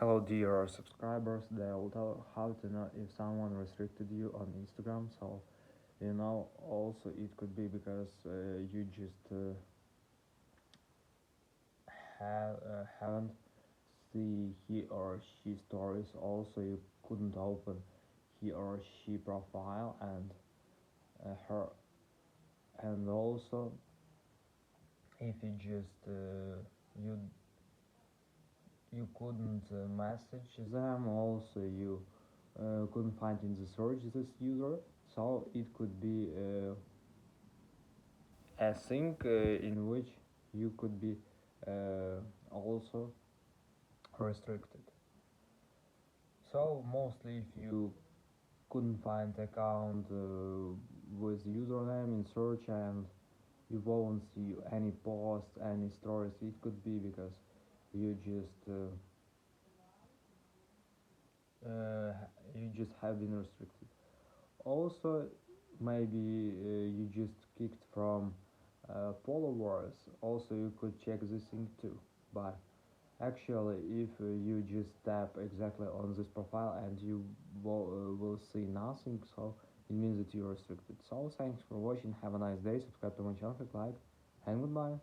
Hello, dear subscribers. They will tell how to know if someone restricted you on Instagram. So, also it could be because you just haven't see he or she stories. Also, you couldn't open he or she profile her, and also if you just you couldn't message them. Also, you couldn't find in the search this user, so it could be a thing in which you could be also restricted. So mostly if you couldn't find account with username in search and you won't see any posts, any stories, it could be because you just uh, you just have been restricted. Also, maybe you just kicked from followers. Also, you could check this thing too. But actually, if you just tap exactly on this profile and you will see nothing, so it means that you're restricted. So thanks for watching. Have a nice day. Subscribe to my channel, click like, and goodbye.